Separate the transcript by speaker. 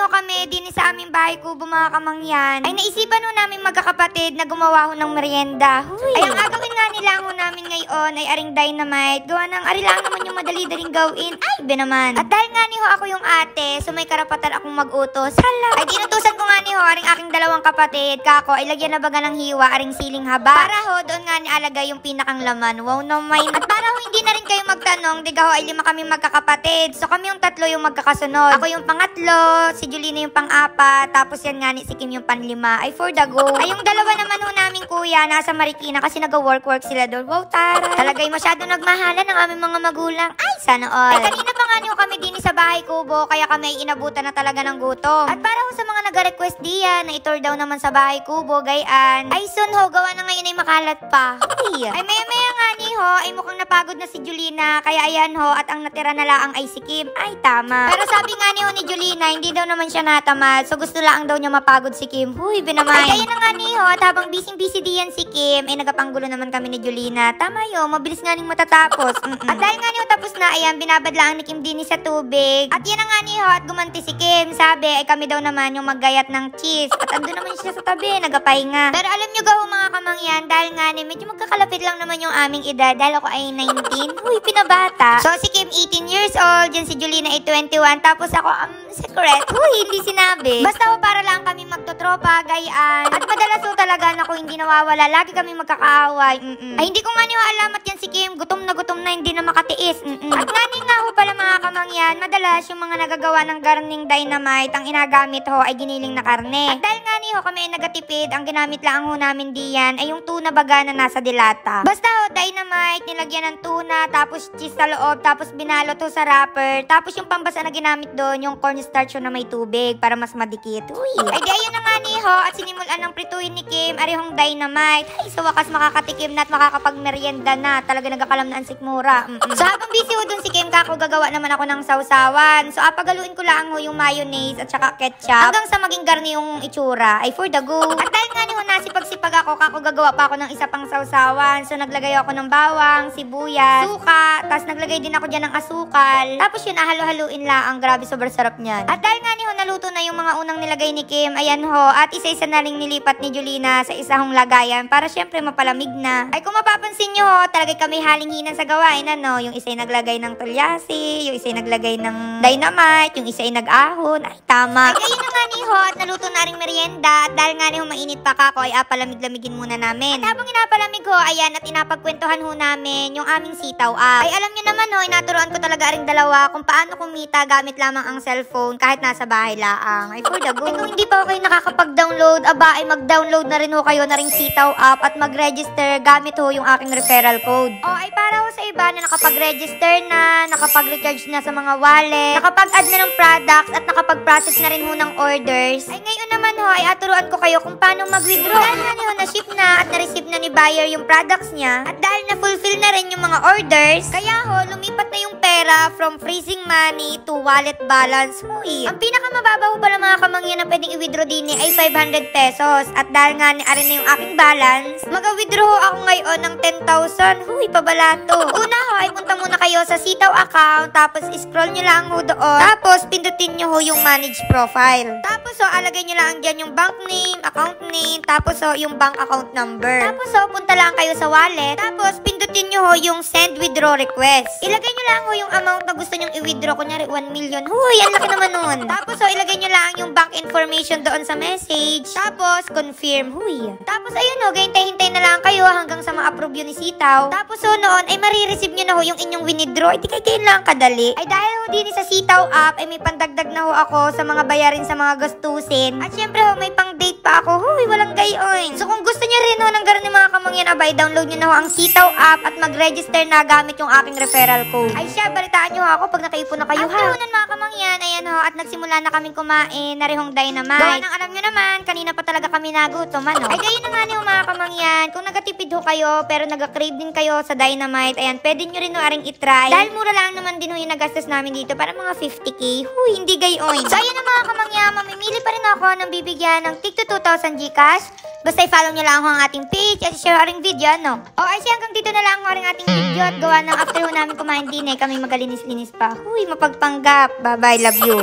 Speaker 1: ho kami din sa aming bahay kubo mga kamangyan, ay naisipan ho namin magkakapatid na gumawa ho ng merienda. Huy. Ay ang agawin nga nila ho namin ngayon ay aring dynamite. Gawa ng ari lang naman yung madali-daling gawin. Ay, be naman. At dahil nga ni ho ako yung ate, so may karapatan akong mag-utos. Hala. Ay dinutusan ko nga ni ho aring aking dalawang kapatid. Kako, ay lagyan na baga ng hiwa aring siling haba. Para ho, doon nga ni alagay yung pinakang laman. Wow naman. At para ho hindi na rin kayo magtanong, diga ho ay 5 kami magkakapatid. So kami yung 3 yung magkakasunod. Ako yung pangatlo, si Julina yung pang-4, tapos yan nga ni si Kim yung pan-5. Ay for the go. Ay yung dalawa naman ho namin kuya, nasa Marikina kasi nag-work sila doon. Wow, tara. Talagay masyado nagmahalan ng aming mga magulang. Ay, sana all. Ay kanina pa nga niyo kami din sa bahay kubo, kaya kami ay inabutan na talaga ng gutom. At para ho sa mga nag-request diyan na itur daw naman sa bahay kubo, gayaan. Ay soon ho, gawa na ngayon ay makalat pa. Ay maya-maya nga ni ho, ay mukhang napagod na si Julina, kaya ayan ho, at ang natira na lang ay si Kim. Ay tama. Pero sabi nga ni ho ni Julina, hindi daw naman siya natamad, so gusto lang daw niya mapagod si Kim. Huy, binamay. Ay kaya na nga ni ho, at habang busy diyan si Kim, ay nagapanggulo naman kami ni Julina. Tama yun, mabilis nga ning matatapos. At dahil nga ni ho tapos na, ayan, binabadlaan ni Kim din sa tubig. At yan na nga ni ho, at gumanti si Kim. Sabi, ay kami daw naman yung maggayat ng cheese. At andun naman siya sa tabi, nagapahinga. Pero alam nyo gaho mga kamangyan, dahil nga ni, medyo magkakalapit lang naman yung aming edad. Dahil ako ay 19. Huy, pinabata. So si Kim 18 years old, dyan si Julina ay 21. Tapos ako, secret. Huy, hindi sinabi. Basta ho, para lang kami magtotropa, gayaan. At madalas ho talaga na kung hindi nawawala, lagi kami magkakaaway. Ay hindi ko nga niyo alamat yan si Kim. Gutom na hindi na makatiis. At nga ho pala mga kamangyan, madalas yung mga nagagawa ng garning dynamite, ang inagamit ho ay giniling na karne. At dahil nga ho kami ay nagatipid, ang ginamit lang ho namin diyan ay yung tuna baga na nasa dilata. Basta ho, dynamite, nilagyan ng tuna, tapos cheese sa loob, tapos binalot ho sa wrapper, tapos yung pambasa na ginamit doon, yung cornstarch na may tubig para mas madikit. Uy. Ay di ayun na nga ho, at sinimulan ng prituin ni Kim, arihong dynamite. Ay sa wakas makakatikim na at makakapagmerienda na. Talaga nagakalam na ang sikmura. So habang busy ho dun si Kim, kako gagawa naman ako ng sausawan. So apagaluin ko lang ho yung mayonnaise at saka ketchup hanggang sa maging garni yung itsura. Ay for the go. At dahil nga ho nasipag-sipag ako, kako gagawa pa ako ng isa pang sausawan. So naglagay ako ng bawang, sibuyas, suka, tapos naglagay din ako dyan ng asukal. Tapos yun, ahalo-haluin lang. Grabe, sobrang sarap niyan. At dahil nga ho naluto na yung mga unang nilagay ni Kim, ayan ho, at isa-isa na ring nilipat ni Julina sa isang lagayan para syempre mapalamig na. Ay kung mapapansin nyo ho, talaga kami halinghinan sa gawain, ano, yung isa ay naglagay ng tulyasi, yung isa ay naglagay ng dynamite, yung isa ay nag-ahon. Ay tama. Ay ayun na nga ho, at naluto na ring merienda. At dahil nga ho mainit pa kako, ay palamig-lamigin muna namin. At habang inapalamig ho, ayan, at inapagkwentuhan ho namin yung aming sitaw up. Ay alam nyo naman ho, inaturuan ko talaga ring dalawa kung paano kumita gamit lamang ang cellphone kahit nasa bahay laang. Ay for the go. Ay kung hindi pa kayo nakakapag-download, aba ay mag-download na rin ho kayo na ring sitaw app at mag-register gamit ho yung aking referral code. O ay para ho sa iba na nakapag-register na, nakapag-recharge na sa mga wallet, nakapag-add na ng products at nakapag-process na rin ho ng orders. Ay ngayon naman ho ay aturuan ko kayo kung paano mag-withdraw. Dahil nga ho na-ship na at na-receive na ni buyer yung products niya at dahil na-fulfill na rin yung mga orders, kaya ho lumipat na yung pera from freezing money to wallet balance. Huy. Ang pinakamababaw pala mga kamangyan na pwedeng i-withdraw din ay 500 pesos. At dahil nga arin na yung aking balance, mag-withdraw ako ngayon ng 10,000. Huy, pabalato. Una ho, ay punta muna kayo sa Sitaw account, tapos scroll nyo lang ho doon, tapos pindutin nyo ho yung manage profile. Tapos ho, alagay nyo lang dyan yung bank name, account name, tapos ho, yung bank account number. Tapos ho, punta lang kayo sa wallet, tapos pindutin nyo ho yung send withdraw request. Ilagay nyo lang ho yung amount na gusto nyong i-withdraw, kunyari 1 million. Huy, ang laki naman nun. Tapos ho, ilagay nyo lang yung bank information doon sa message. Tapos, confirm. Huy. Tapos, ayun ho, hintay-hintay na lang kayo hanggang sa ma-approve yun ni Sitaw. Tapos ho, noon, ay marireceive nyo na ho yung inyong withdraw. Ay, di kayo lang kadali. Ay, dahil ho din sa Sitaw app, ay may pandagdag na ho ako sa mga bayarin sa mga gastusin. At syempre ho, may pang-date pa ako. Huy, walang gayon. So, kung gusto nyo rin ho ng ganun mga kamangyan, abay, download nyo na ho ang Sitaw app at mag-register na gamit yung aking referral code. Ay, siya, balitaan nyo ho ako pag nakaipo na kayo, ha? After mga kamangyan, ayan ho, at nagsimula na kaming kumain na rihong dynamite. Gawa ng alam nyo naman, kanina pa talaga kami nagutom, ano? Ay, gayon na nga niyo mga kamangyan, kung nagatipid ho kayo, pero nag-crave din kayo sa dynamite, ayan, pwede nyo rin ho aring itry. Dahil mura lang naman din ho yung nagastos namin dito, para mga 50k. Huy, hindi gayon. So, ayan na mga kamangyan, mamimili pa rin ako ng bibigyan ng tig to 2,000 Gcash. Basta i-follow nyo lang ho ang ating page at i-share aring video, no? O, ay siya, hanggang dito na lang ho aring ating video at gawa ng after ho namin kumain din, kami magalinis-linis pa. Huy, mapagpanggap. Bye-bye, love you.